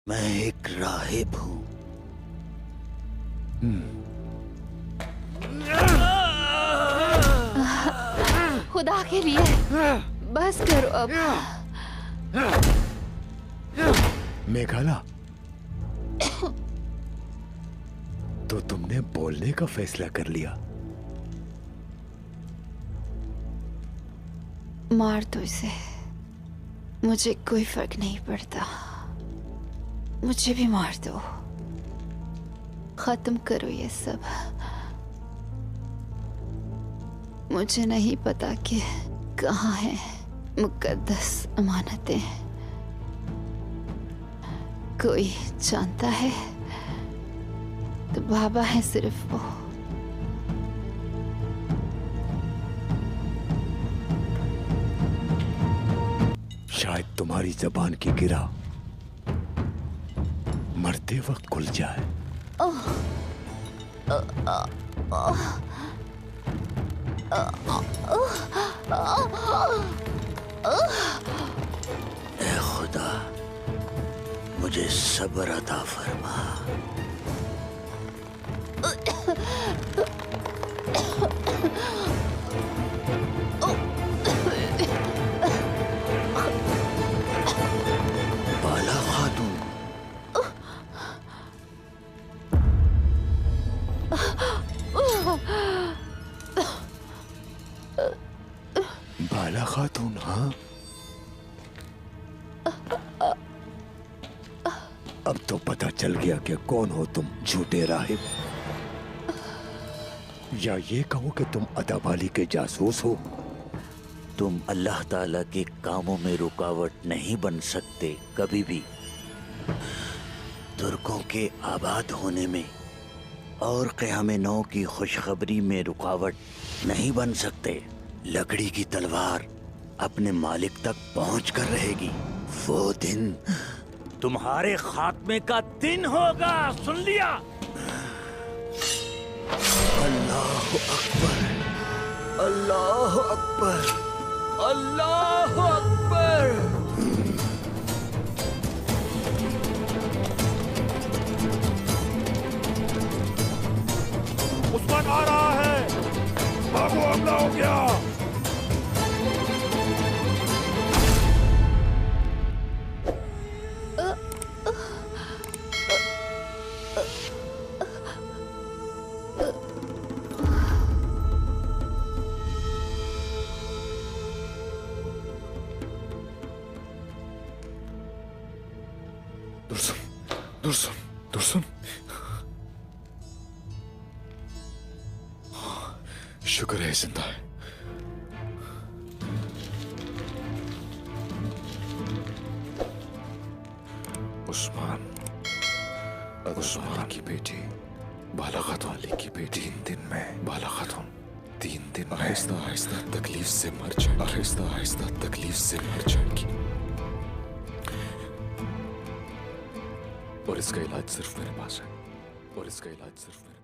मैं एक राहिब हूँ। खुदा के लिए बस करो अब। मेघाला, तो तुमने बोलने का फैसला कर लिया? मार दो इसे, मुझे कोई फर्क नहीं पड़ता। मुझे भी मार दो, खत्म करो ये सब। मुझे नहीं पता कि कहाँ है मुकद्दस अमानतें। कोई जानता है तो बाबा है सिर्फ वो। शायद तुम्हारी जबान की गिरा मरते वक्त खुल जाए। ए खुदा, मुझे सब्र अता फरमा। बाला खातून, बाला खातून, हाँ? अब तो पता चल गया कि कौन हो तुम, झूठे राहिब। या ये कहो कि तुम अदाबाली के जासूस हो। तुम अल्लाह ताला के कामों में रुकावट नहीं बन सकते कभी भी। तुर्कों के आबाद होने में और क़याम नौ की खुशखबरी में रुकावट नहीं बन सकते। लकड़ी की तलवार अपने मालिक तक पहुंच कर रहेगी। वो दिन तुम्हारे खात्मे का दिन होगा, सुन लिया? अल्लाह अकबर, अल्लाह अकबर, अल्लाह अकबर। उस्मान आ रहा है, भागो, हमला हो गया। दुर्सुम, दुर्सुम, दुर्सुम। शुक्र है जिंदा है। उस्मान, उस्मान की बेटी बाला खातून की बेटी 3 दिन में बाला खातून 3 दिन में आहिस्ता आहिस्ता तकलीफ से मर जाएगी। आहिस्ता आहिस्ता तकलीफ से मर जाएगी। और इसका इलाज सिर्फ मेरे पास है। और इसका इलाज सिर्फ मेरे